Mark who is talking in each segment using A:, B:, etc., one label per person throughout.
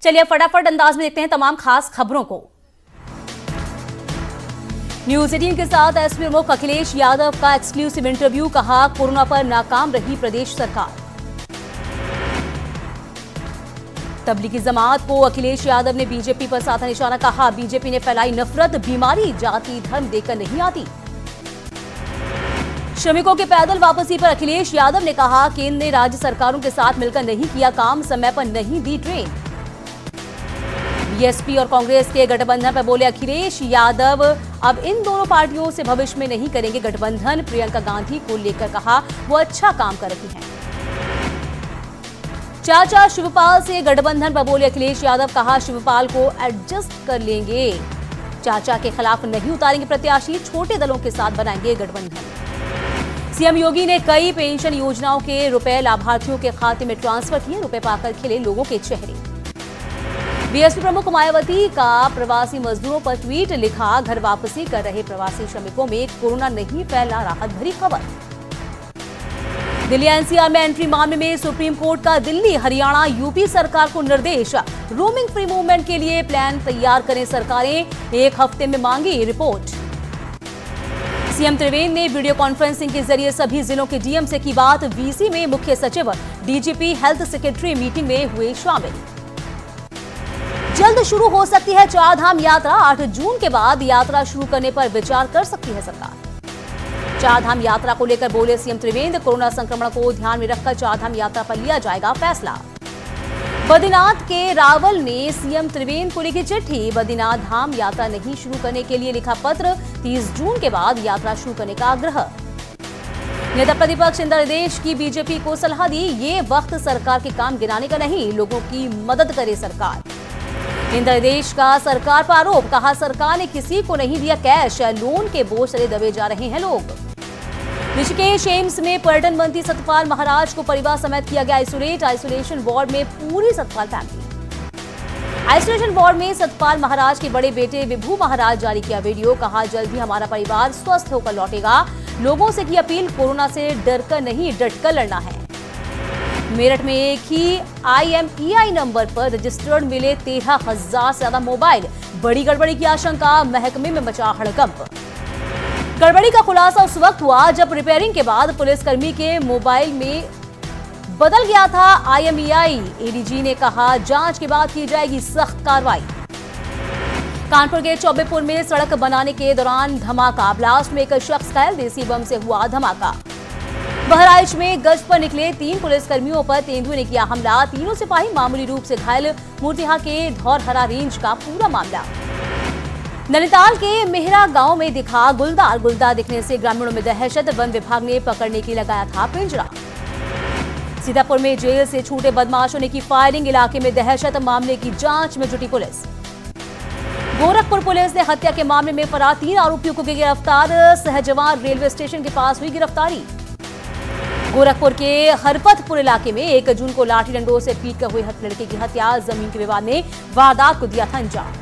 A: चलिए फटाफट अंदाज में देखते हैं तमाम खास खबरों को। न्यूज 18 के साथ एसपी प्रमुख अखिलेश यादव का एक्सक्लूसिव इंटरव्यू, कहा कोरोना पर नाकाम रही प्रदेश सरकार। तबलीगी जमात को अखिलेश यादव ने बीजेपी पर साधा निशाना, कहा बीजेपी ने फैलाई नफरत, बीमारी जाति धर्म देकर नहीं आती। श्रमिकों के पैदल वापसी पर अखिलेश यादव ने कहा केंद्र ने राज्य सरकारों के साथ मिलकर नहीं किया काम, समय पर नहीं दी ट्रेन। बीएसपी और कांग्रेस के गठबंधन पर बोले अखिलेश यादव, अब इन दोनों पार्टियों से भविष्य में नहीं करेंगे गठबंधन। प्रियंका गांधी को लेकर कहा वो अच्छा काम कर रही हैं। चाचा शिवपाल से गठबंधन पर बोले अखिलेश यादव, कहा शिवपाल को एडजस्ट कर लेंगे, चाचा के खिलाफ नहीं उतारेंगे प्रत्याशी, छोटे दलों के साथ बनाएंगे गठबंधन। सीएम योगी ने कई पेंशन योजनाओं के रुपए लाभार्थियों के खाते में ट्रांसफर किए, रुपए पाकर खिले लोगों के चेहरे। बीएसपी प्रमुख मायावती का प्रवासी मजदूरों पर ट्वीट, लिखा घर वापसी कर रहे प्रवासी श्रमिकों में कोरोना नहीं फैला, राहत भरी खबर। दिल्ली एनसीआर में एंट्री मामले में सुप्रीम कोर्ट का दिल्ली हरियाणा यूपी सरकार को निर्देश, रोमिंग फ्री मूवमेंट के लिए प्लान तैयार करें सरकारें, 1 हफ्ते में मांगी रिपोर्ट। सीएम त्रिवेंद्र ने वीडियो कॉन्फ्रेंसिंग के जरिए सभी जिलों के डीएम से की बात, वीसी में मुख्य सचिव, डीजीपी, हेल्थ सेक्रेटरी मीटिंग में हुए शामिल। जल्द शुरू हो सकती है चारधाम यात्रा, 8 जून के बाद यात्रा शुरू करने पर विचार कर सकती है सरकार। चारधाम यात्रा को लेकर बोले सीएम त्रिवेंद्र, कोरोना संक्रमण को ध्यान में रखकर चारधाम यात्रा पर लिया जाएगा फैसला। बद्रीनाथ के रावल ने सीएम त्रिवेंद्र को लिखी चिट्ठी, बद्रीनाथ धाम यात्रा नहीं शुरू करने के लिए लिखा पत्र, 30 जून के बाद यात्रा शुरू करने का आग्रह। नेता प्रतिपक्ष इंदिरा देश की बीजेपी को सलाह दी, ये वक्त सरकार के काम गिनाने का नहीं, लोगों की मदद करे सरकार। इंदिरा देश का सरकार पर आरोप, कहा सरकार ने किसी को नहीं दिया कैश, लोन के बोझ तले दबे जा रहे हैं लोग। ऋषिकेश एम्स में पर्यटन मंत्री सतपाल महाराज को परिवार समेत किया गया आइसोलेट, आइसोलेशन वार्ड में पूरी सतपाल फैमिली। आइसोलेशन वार्ड में सतपाल महाराज के बड़े बेटे विभू महाराज जारी किया वीडियो, कहा जल्द ही हमारा परिवार स्वस्थ होकर लौटेगा, लोगों से की अपील, कोरोना से डरकर नहीं डटकर लड़ना है। मेरठ में एक ही IMEI नंबर पर रजिस्टर्ड मिले 13,000 से ज्यादा मोबाइल, बड़ी गड़बड़ी की आशंका, महकमे में मचा हड़कंप। गड़बड़ी का खुलासा उस वक्त हुआ जब रिपेयरिंग के बाद पुलिसकर्मी के मोबाइल में बदल गया था IMEI। एडीजी ने कहा जांच के बाद की जाएगी सख्त कार्रवाई। कानपुर के चौबेपुर में सड़क बनाने के दौरान धमाका, ब्लास्ट में एक शख्स घायल, देसी बम से हुआ धमाका। बहराइच में गश्त पर निकले 3 पुलिसकर्मियों पर तेंदुए ने किया हमला, तीनों सिपाही मामूली रूप से घायल, मूर्तिहा के धौरहरा रेंज का पूरा मामला। नैनीताल के मेहरा गांव में दिखा गुलदार, गुलदार दिखने से ग्रामीणों में दहशत, वन विभाग ने पकड़ने के लिए लगाया था पिंजरा। सीतापुर में जेल से छूटे बदमाशों ने की फायरिंग, इलाके में दहशत, मामले की जांच में जुटी पुलिस। गोरखपुर पुलिस ने हत्या के मामले में फरार 3 आरोपियों को किया गिरफ्तार, सहजवान रेलवे स्टेशन के पास हुई गिरफ्तारी। गोरखपुर के हरपतपुर इलाके में 1 जून को लाठी डंडों से पीटकर हुई लड़के की हत्या, जमीन के विवाद ने वारदात को दिया था अंजाम।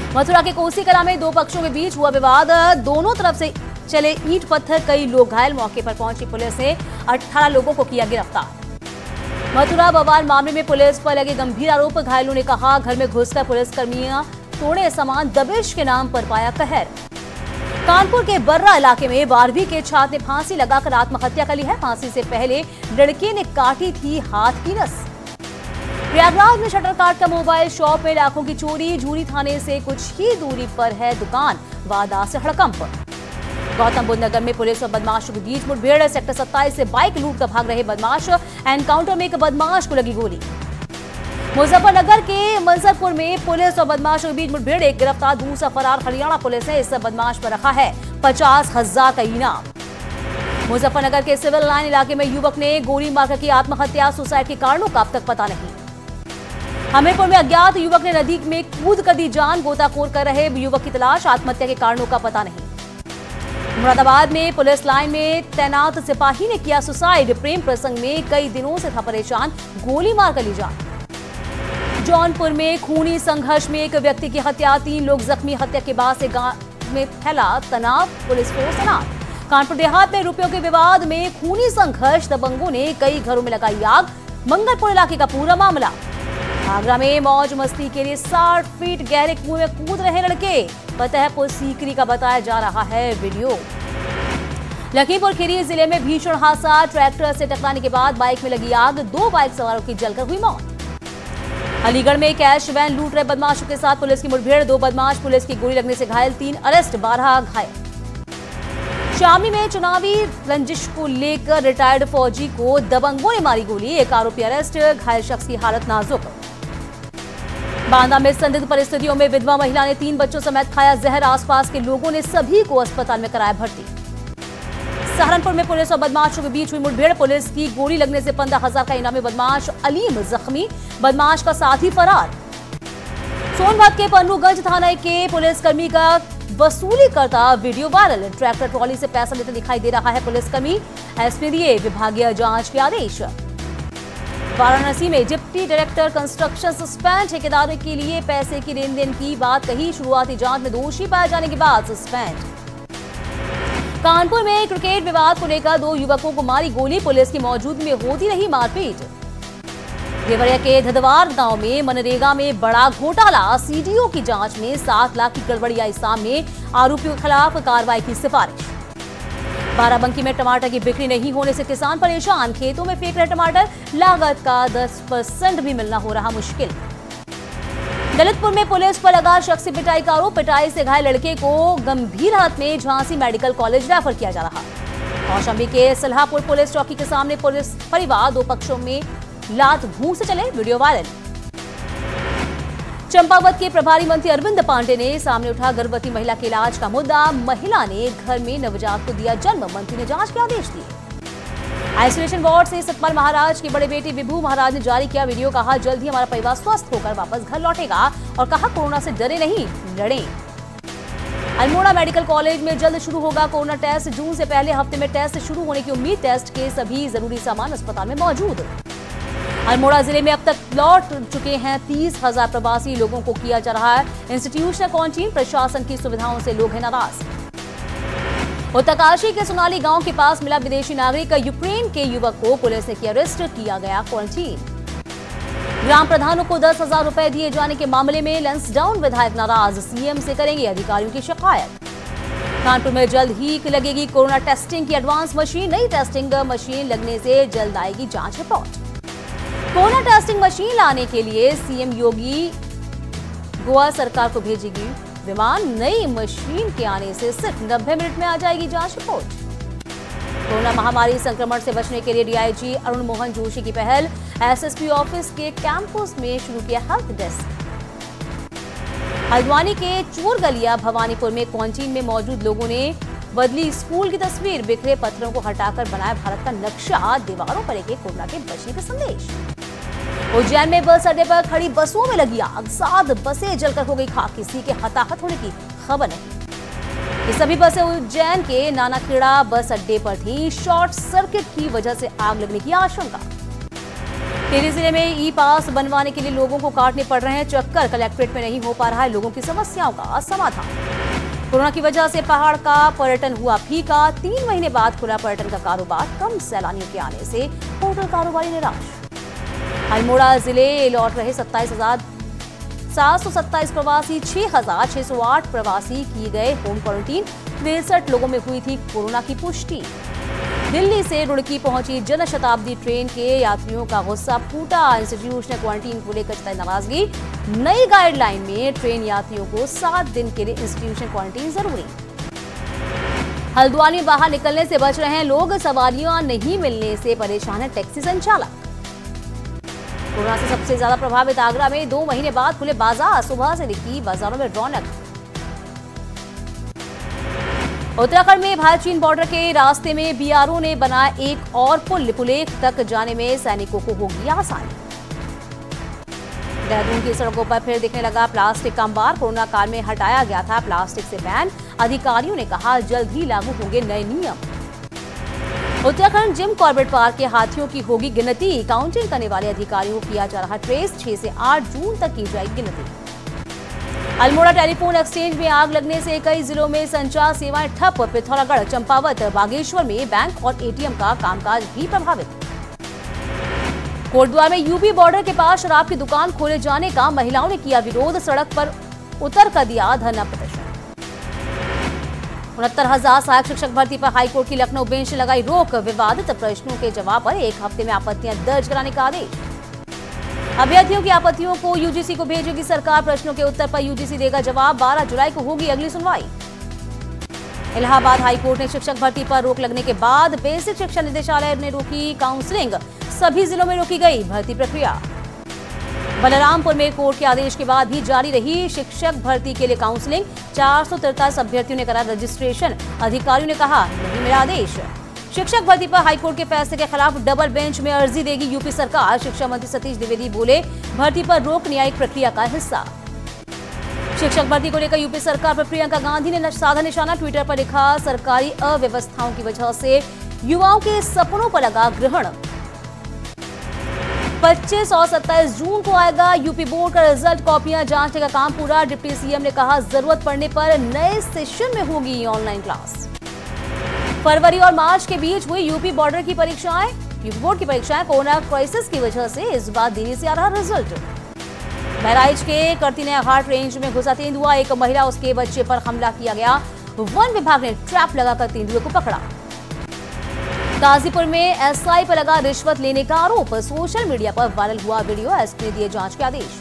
A: मथुरा के कोसी कला में 2 पक्षों के बीच हुआ विवाद, दोनों तरफ से चले ईंट पत्थर, कई लोग घायल, मौके पर पहुंची पुलिस ने 18 लोगों को किया गिरफ्तार। मथुरा बवाल मामले में पुलिस पर लगे गंभीर आरोप, घायलों ने कहा घर में घुसकर पुलिसकर्मियां तोड़े सामान, दबिश के नाम पर पाया कहर। कानपुर के बर्रा इलाके में 12वीं के छात्र ने फांसी लगाकर आत्महत्या कर ली है, फांसी से पहले लड़के ने काटी थी हाथ की नस। प्रयागराज में शटर काट का मोबाइल शॉप में लाखों की चोरी, झूरी थाने से कुछ ही दूरी पर है दुकान, वारदात से हड़कंप। गौतम बुद्ध नगर में पुलिस और बदमाशों के बीच मुठभेड़, सेक्टर 27 से बाइक लूट कर भाग रहे बदमाश, एनकाउंटर में एक बदमाश को लगी गोली। मुजफ्फरनगर के मंसरपुर में पुलिस और बदमाशों के बीच मुठभेड़, एक गिरफ्तार, दूसरा फरार। हरियाणा पुलिस ने इस बदमाश पर रखा है 50,000 का इनाम। मुजफ्फरनगर के सिविल लाइन इलाके में युवक ने गोली मारकर की आत्महत्या, सुसाइड के कारणों का अब तक पता नहीं। हमीरपुर में अज्ञात युवक ने नदी में कूद कर दी जान, गोताखोर कर रहे युवक की तलाश, आत्महत्या के कारणों का पता नहीं। मुरादाबाद में पुलिस लाइन में तैनात सिपाही ने किया सुसाइड, प्रेम प्रसंग में कई दिनों से था परेशान, गोली मारकर ली जान। जौनपुर में खूनी संघर्ष में एक व्यक्ति की हत्या, 3 लोग जख्मी, हत्या के बाद से गांव में फैला तनाव, पुलिस को तैनात। कानपुर देहात में रुपयों के विवाद में खूनी संघर्ष, दबंगों ने कई घरों में लगाई आग, मंगलपुर इलाके का पूरा मामला। आगरा में मौज मस्ती के लिए 60 फीट गहरे कुएं में कूद रहे लड़के। फतेहपुर सीकरी का बताया जा रहा है वीडियो। लखीमपुर खीरी जिले में भीषण हादसा, ट्रैक्टर से टकराने के बाद बाइक में लगी आग, 2 बाइक सवारों की जलकर हुई मौत। अलीगढ़ में कैश वैन लूट रहे बदमाशों के साथ पुलिस की मुठभेड़, 2 बदमाश पुलिस की गोली लगने से घायल, 3 अरेस्ट, 12 घायल। शामली में चुनावी रंजिश को लेकर रिटायर्ड फौजी को दबंगों ने मारी गोली, 1 आरोपी अरेस्ट, घायल शख्स की हालत नाजुक। बांदा में संदिग्ध परिस्थितियों में विधवा महिला ने 3 बच्चों समेत खाया जहर, आसपास के लोगों ने सभी को अस्पताल में कराया भर्ती। सहारनपुर में पुलिस और बदमाशों के बीच हुई मुठभेड़, पुलिस की गोली लगने से 15,000 का इनामी बदमाश अलीम जख्मी, बदमाश का साथी फरार। सोनभद्र के पन्नूगंज थाना के पुलिसकर्मी का वसूली करता वीडियो वायरल, ट्रैक्टर ट्रॉली से पैसा लेते दिखाई दे रहा है पुलिसकर्मी, एसपी दिए विभागीय जांच के आदेश। वाराणसी में डिप्टी डायरेक्टर कंस्ट्रक्शन सस्पेंड, ठेकेदारों के लिए पैसे की लेन देन की बात कही, शुरुआती जांच में दोषी पाए जाने के बाद सस्पेंड। कानपुर में क्रिकेट विवाद को लेकर 2 युवकों को मारी गोली, पुलिस की मौजूदगी में होती रही मारपीट। देवरिया के धदवार गांव में मनरेगा में बड़ा घोटाला, सीडीओ की जांच में 7 लाख की गड़बड़ी आई सामने, आरोपियों के खिलाफ कार्रवाई की सिफारिश। बाराबंकी में टमाटर की बिक्री नहीं होने से किसान परेशान, खेतों में फेंक रहे टमाटर, लागत का 10% भी मिलना हो रहा मुश्किल। दलितपुर में पुलिस पर लगा शख्सी पिटाई का आरोप, पिटाई से घायल लड़के को गंभीर हालत में झांसी मेडिकल कॉलेज रेफर किया जा रहा। कौशाम्बी के सल्हापुर पुलिस चौकी के सामने पुलिस परिवार 2 पक्षों में लात घूंस से चले, वीडियो वायरल। चंपावत के प्रभारी मंत्री अरविंद पांडे ने सामने उठा गर्भवती महिला के इलाज का मुद्दा, महिला ने घर में नवजात को दिया जन्म, मंत्री ने जांच के आदेश दिए। आइसोलेशन वार्ड से सतपाल महाराज की बड़े बेटी विभू महाराज ने जारी किया वीडियो, कहा जल्द ही हमारा परिवार स्वस्थ होकर वापस घर लौटेगा और कहा कोरोना से डरे नहीं लड़ें। अल्मोड़ा मेडिकल कॉलेज में जल्द शुरू होगा कोरोना टेस्ट, जून से पहले हफ्ते में टेस्ट शुरू होने की उम्मीद, टेस्ट के सभी जरूरी सामान अस्पताल में मौजूद। अल्मोड़ा जिले में अब तक लौट चुके हैं 30,000 प्रवासी, लोगों को किया जा रहा है इंस्टीट्यूशनल क्वारंटीन, प्रशासन की सुविधाओं से लोग हैं नाराज। उत्तरकाशी के सोनाली गांव के पास मिला विदेशी नागरिक, यूक्रेन के युवक को पुलिस ने किया अरेस्ट, किया गया क्वारंटीन। ग्राम प्रधानों को 10,000 रुपए दिए जाने के मामले में लंसडाउन विधायक नाराज, सीएम से करेंगे अधिकारियों की शिकायत। कानपुर में जल्द ही लगेगी कोरोना टेस्टिंग की एडवांस मशीन, नई टेस्टिंग मशीन लगने से जल्द आएगी जांच रिपोर्ट। कोरोना टेस्टिंग मशीन लाने के लिए सीएम योगी गोवा सरकार को भेजेगी विमान, नई मशीन के आने से सिर्फ 90 मिनट में आ जाएगी जांच रिपोर्ट। कोरोना महामारी संक्रमण से बचने के लिए डीआईजी अरुण मोहन जोशी की पहल, एसएसपी ऑफिस के कैंपस में शुरू किया हेल्थ डेस्क। हल्द्वानी के चोरगलिया भवानीपुर में क्वारंटीन में मौजूद लोगों ने बदली स्कूल की तस्वीर, बिखरे पत्थरों को हटाकर बनाया भारत का नक्शा, दीवारों पर लेके कोरोना के बचने का संदेश। उज्जैन में बस अड्डे पर खड़ी बसों में लगी आग, 7 बसें जलकर हो गई खाक, किसी के हताहत होने की खबर नहीं। ये सभी बसें उज्जैन के नानाखेड़ा बस अड्डे पर थी, शॉर्ट सर्किट की वजह से आग लगने की आशंका। टिहरी जिले में ई पास बनवाने के लिए लोगों को काटने पड़ रहे हैं चक्कर, कलेक्ट्रेट में नहीं हो पा रहा है लोगों की समस्याओं का समाधान। कोरोना की वजह से पहाड़ का पर्यटन हुआ फीका, 3 महीने बाद खुला पर्यटन का कारोबार, कम सैलानियों के आने से होटल कारोबारी निराश। अल्मोड़ा जिले लौट रहे 27,727 प्रवासी, 6,608 प्रवासी किए गए होम क्वारंटीन, 63 लोगों में हुई थी कोरोना की पुष्टि। दिल्ली से रुड़की पहुंची जनशताब्दी ट्रेन के यात्रियों का गुस्सा फूटा, इंस्टीट्यूशनल क्वारंटीन को लेकर जताई नाराजगी, नई गाइडलाइन में ट्रेन यात्रियों को 7 दिन के लिए इंस्टीट्यूशनल क्वारंटीन जरूरी। हल्द्वानी में बाहर निकलने से बच रहे हैं लोग, सवारियां नहीं मिलने से परेशान है टैक्सी संचालक। कोरोना से सबसे ज्यादा प्रभावित आगरा में 2 महीने बाद खुले बाजार, सुबह से दिखी बाजारों में रौनक। उत्तराखंड में भारत चीन बॉर्डर के रास्ते में बीआरओ ने बनाया एक और पुल, पुलेख तक जाने में सैनिकों को होगी आसानी। देहरादून की सड़कों पर फिर दिखने लगा प्लास्टिक का अंबार, कोरोना काल में हटाया गया था प्लास्टिक से बैन, अधिकारियों ने कहा जल्द ही लागू होंगे नए नियम। उत्तराखंड जिम कॉर्बेट पार्क के हाथियों की होगी गिनती, काउंटिंग करने वाले अधिकारियों को किया जा रहा ट्रेस, 6 से 8 जून तक की जाएगी गिनती। अल्मोड़ा टेलीफोन एक्सचेंज में आग लगने से कई जिलों में संचार सेवाएं ठप, पिथौरागढ़, चंपावत, बागेश्वर में बैंक और एटीएम का कामकाज भी प्रभावित। कोटद्वार में यूपी बॉर्डर के पास शराब की दुकान खोले जाने का महिलाओं ने किया विरोध, सड़क पर उतर कर दिया धरना प्रदर्शन। 69,000 सहायक शिक्षक भर्ती पर हाईकोर्ट की लखनऊ बेंच ने लगाई रोक, विवादित प्रश्नों के जवाब पर 1 हफ्ते में आपत्तियां दर्ज कराने का आदेश। अभ्यर्थियों की आपत्तियों को यूजीसी को भेजेगी सरकार, प्रश्नों के उत्तर पर यूजीसी देगा जवाब, 12 जुलाई को होगी अगली सुनवाई। इलाहाबाद हाईकोर्ट ने शिक्षक भर्ती पर रोक लगने के बाद बेसिक शिक्षा निदेशालय ने रोकी काउंसलिंग, सभी जिलों में रोकी गई भर्ती प्रक्रिया। बलरामपुर में कोर्ट के आदेश के बाद भी जारी रही शिक्षक भर्ती के लिए काउंसलिंग, 443 अभ्यर्थियों ने करा रजिस्ट्रेशन, अधिकारियों ने कहा नहीं मिला आदेश। शिक्षक भर्ती पर हाईकोर्ट के फैसले के खिलाफ डबल बेंच में अर्जी देगी यूपी सरकार, शिक्षा मंत्री सतीश द्विवेदी बोले भर्ती पर रोक न्यायिक प्रक्रिया का हिस्सा। शिक्षक भर्ती को लेकर यूपी सरकार पर प्रियंका गांधी ने साधा निशाना, ट्विटर पर लिखा सरकारी अव्यवस्थाओं की वजह से युवाओं के सपनों पर लगा ग्रहण। 25 और 27 जून को आएगा यूपी बोर्ड का रिजल्ट, कॉपियां जांचने का काम पूरा, डिप्टी सीएम ने कहा जरूरत पड़ने पर नए सेशन में होगी ऑनलाइन क्लास। फरवरी और मार्च के बीच हुई यूपी बोर्ड की परीक्षाएं कोरोना क्राइसिस की वजह से इस बार देरी से आ रहा रिजल्ट। बहराइच के कर्तिनिया घाट रेंज में घुसा तेंदुआ, एक महिला उसके बच्चे पर हमला किया गया, वन विभाग ने ट्रैप लगाकर तेंदुए को पकड़ा। गाजीपुर में एसआई पर लगा रिश्वत लेने का आरोप, सोशल मीडिया पर वायरल हुआ वीडियो, एसपी ने दिए जांच के आदेश।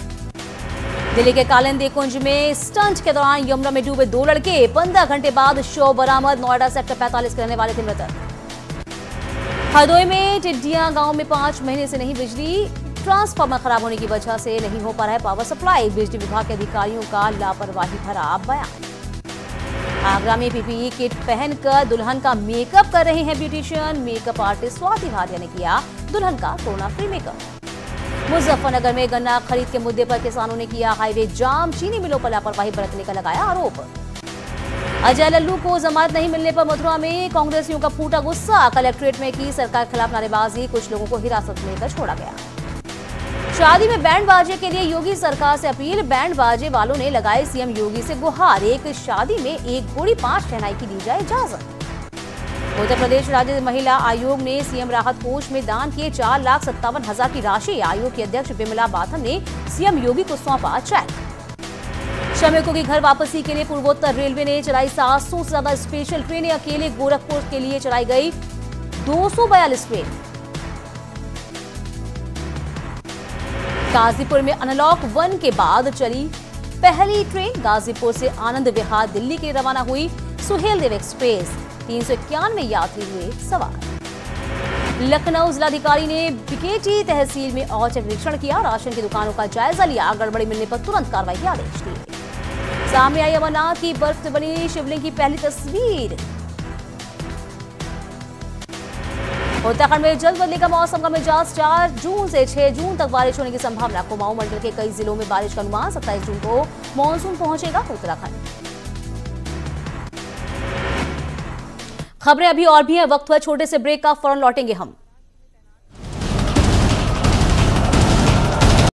A: दिल्ली के कालिंदी कुंज में स्टंट के दौरान यमुना में डूबे 2 लड़के, 15 घंटे बाद शव बरामद, नोएडा सेक्टर 45 के रहने वाले थे मृतक। हरदोई में टिड्डियां गांव में 5 महीने से नहीं बिजली, ट्रांसफार्मर खराब होने की वजह से नहीं हो पा रहा है पावर सप्लाई, बिजली विभाग के अधिकारियों का लापरवाही भरा बयान। आगरा में पीपीई किट पहनकर दुल्हन का मेकअप कर रहे हैं beautician, makeup artist Swati Bhatia ने किया दुल्हन का कोरोना फ्री मेकअप। मुजफ्फरनगर में गन्ना खरीद के मुद्दे पर किसानों ने किया हाईवे जाम, चीनी मिलों पर लापरवाही बरतने का लगाया आरोप। अजय लल्लू को जमानत नहीं मिलने पर मथुरा में कांग्रेसियों का फूटा गुस्सा, कलेक्ट्रेट में की सरकार के खिलाफ नारेबाजी, कुछ लोगों को हिरासत में लेकर छोड़ा गया। शादी में बैंड बाजे के लिए योगी सरकार से अपील, बैंड बाजे वालों ने लगाई सीएम योगी से गुहार, एक शादी में 1 घोड़ी 5 शहनाई की दी जाए इजाजत। उत्तर प्रदेश राज्य महिला आयोग ने सीएम राहत कोष में दान किए 4,57,000 की राशि, आयोग की अध्यक्ष बिमला बाथम ने सीएम योगी को सौंपा चेक। श्रमिकों की घर वापसी के लिए पूर्वोत्तर रेलवे ने चलाई 700 से ज्यादा स्पेशल ट्रेनें, अकेले गोरखपुर के लिए चलाई गई 242 ट्रेन। गाजीपुर में अनलॉक 1 के बाद चली पहली ट्रेन, गाजीपुर से आनंद विहार दिल्ली के रवाना हुई सुहेलदेव एक्सप्रेस, 391 यात्री हुए सवार। लखनऊ जिलाधिकारी ने बीकेटी तहसील में औचक निरीक्षण किया, राशन की दुकानों का जायजा लिया, गड़बड़ी मिलने पर तुरंत कार्रवाई के आदेश दिए। सामने आई अमरनाथ की बर्फ से बनी शिवलिंग की पहली तस्वीर। उत्तराखंड में जल्द बदलेगा मौसम का मिजाज, 4 जून से 6 जून तक बारिश होने की संभावना, कुमाऊं मंडल के कई जिलों में बारिश का अनुमान, 27 जून को मानसून पहुंचेगा उत्तराखंड। खबरें अभी और भी हैं, वक्त हुआ छोटे से ब्रेक का, फौरन लौटेंगे हम।